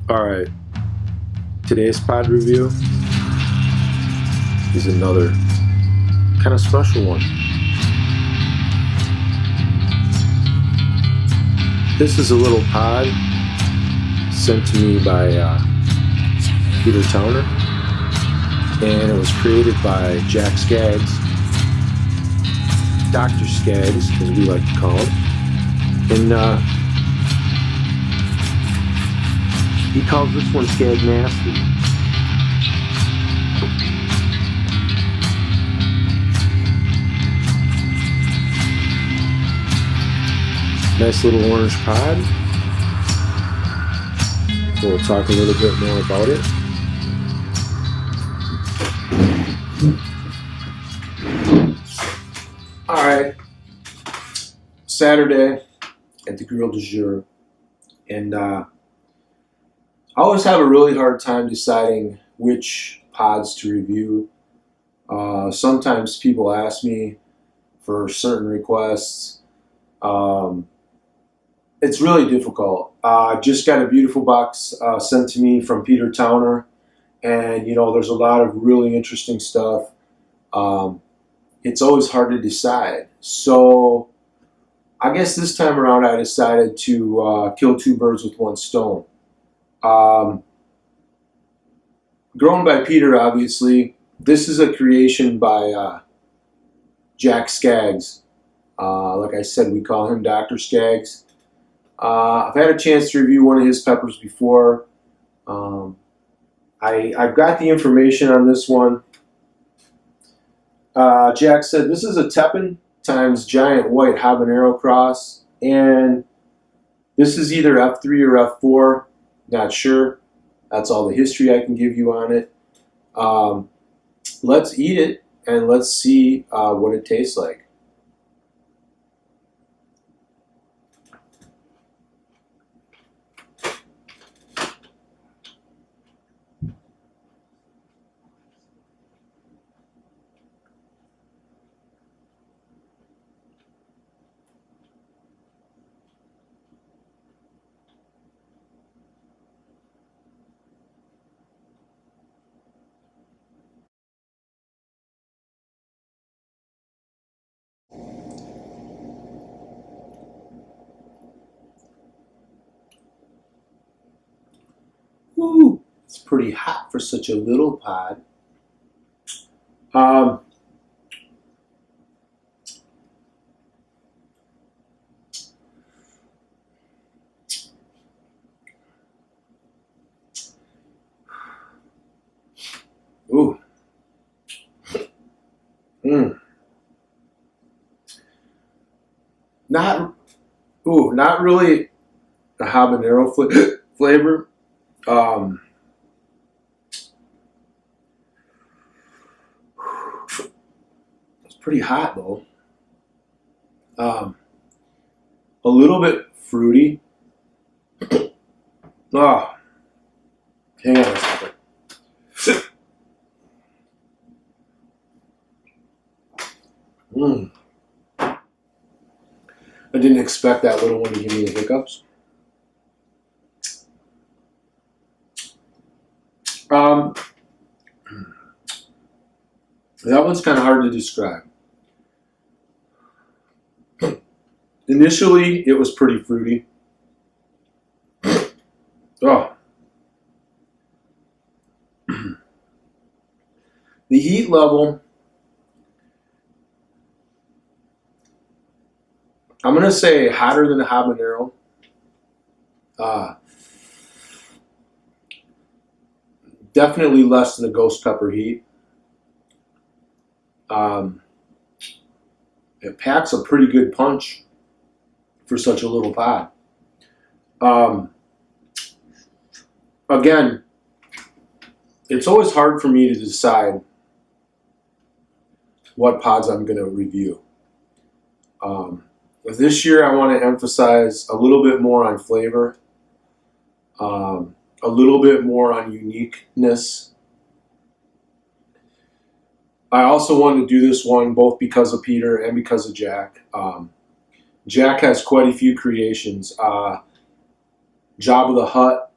Alright, today's pod review is another kind of special one. This is a little pod sent to me by Peter Towner, and it was created by Jack Skaggs, Dr. Skaggs, as we like to call him. And he calls this one Skagnasty. Nice little orange pod. We'll talk a little bit more about it. Alright. Saturday at the Grill du Jour. And I always have a really hard time deciding which pods to review. Sometimes people ask me for certain requests. It's really difficult. I just got a beautiful box sent to me from Peter Towner, and there's a lot of really interesting stuff. It's always hard to decide. So I guess this time around I decided to kill two birds with one stone. Grown by Peter, obviously. This is a creation by Jack Skaggs. Like I said, we call him Dr. Skaggs. I've had a chance to review one of his peppers before. I've got the information on this one. Jack said this is a Teppan times giant white habanero cross, and this is either F3 or F4. Not sure. That's all the history I can give you on it. Let's eat it and let's see what it tastes like. Ooh, it's pretty hot for such a little pod. Ooh. Not really a habanero flavor. It's pretty hot though. A little bit fruity. Oh, hang on a second. I didn't expect that little one to give me the hiccups. That one's kind of hard to describe. Initially, it was pretty fruity. Oh. The heat level, I'm going to say hotter than a habanero. Definitely less than a ghost pepper heat. It packs a pretty good punch for such a little pod. Again, it's always hard for me to decide what pods I'm going to review. This year I want to emphasize a little bit more on flavor, a little bit more on uniqueness. I also wanted to do this one both because of Peter and because of Jack. Jack has quite a few creations. Jabba the Hutt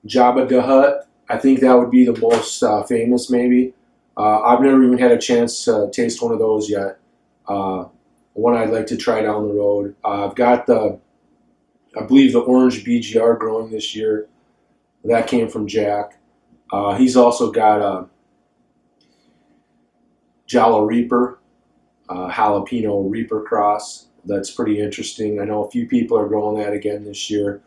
Jabba the Hutt. I think that would be the most famous, maybe. I've never even had a chance to taste one of those yet. One I'd like to try down the road. I've got I believe the orange BGR growing this year. That came from Jack. He's also got a Jala Reaper, jalapeno Reaper cross. That's pretty interesting. I know a few people are growing that again this year.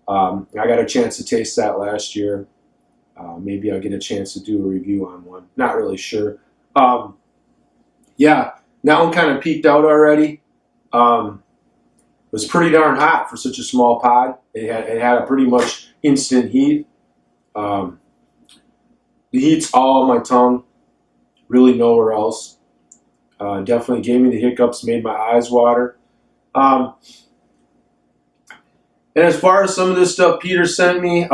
I got a chance to taste that last year. Maybe I'll get a chance to do a review on one. Not really sure. Yeah, that one kind of peaked out already. It was pretty darn hot for such a small pod. It had a pretty much instant heat. The heat's all on my tongue, really nowhere else. Definitely gave me the hiccups, made my eyes water. And as far as some of this stuff Peter sent me,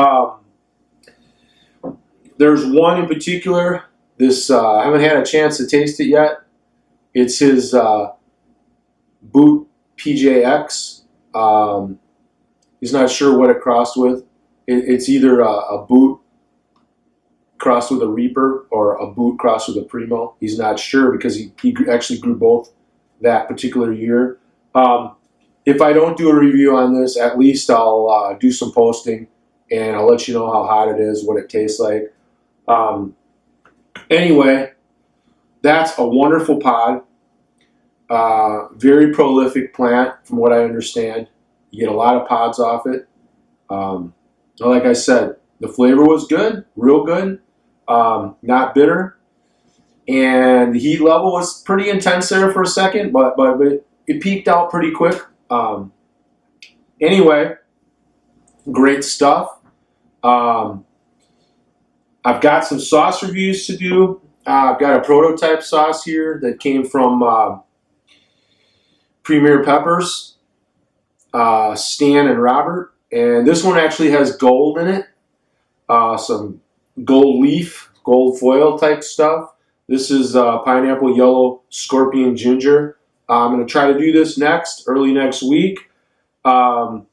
there's one in particular. I haven't had a chance to taste it yet. It's his Boot PJX. He's not sure what it crossed with. It's either a Boot crossed with a Reaper or a Boot crossed with a Primo. He's not sure because he actually grew both that particular year. If I don't do a review on this, at least I'll do some posting and I'll let you know how hot it is, what it tastes like. Anyway, that's a wonderful pod. Very prolific plant from what I understand. You get a lot of pods off it. Like I said, the flavor was good, real good, not bitter. And the heat level was pretty intense there for a second, but it peaked out pretty quick. Anyway, great stuff. I've got some sauce reviews to do. I've got a prototype sauce here that came from Premier Peppers, Stan and Robert. And this one actually has gold in it, some gold leaf, gold foil type stuff. This is pineapple yellow scorpion ginger. I'm going to try to do this early next week. I've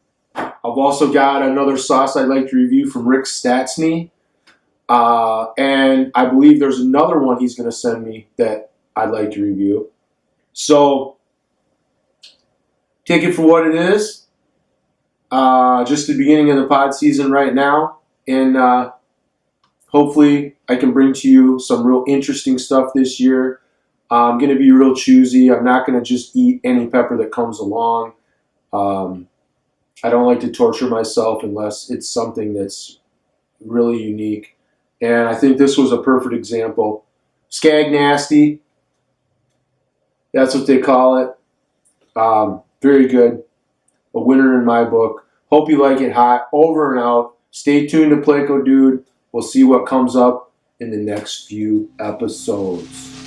also got another sauce I'd like to review from Rick Statsny. And I believe there's another one he's going to send me that I'd like to review. So take it for what it is. Just the beginning of the pod season right now. And hopefully I can bring to you some real interesting stuff this year. I'm going to be real choosy. I'm not going to just eat any pepper that comes along. I don't like to torture myself unless it's something that's really unique. And I think this was a perfect example. Skagnasty, that's what they call it. Very good. A winner in my book. Hope you like it hot. Over and out. Stay tuned to Plecodude. We'll see what comes up in the next few episodes.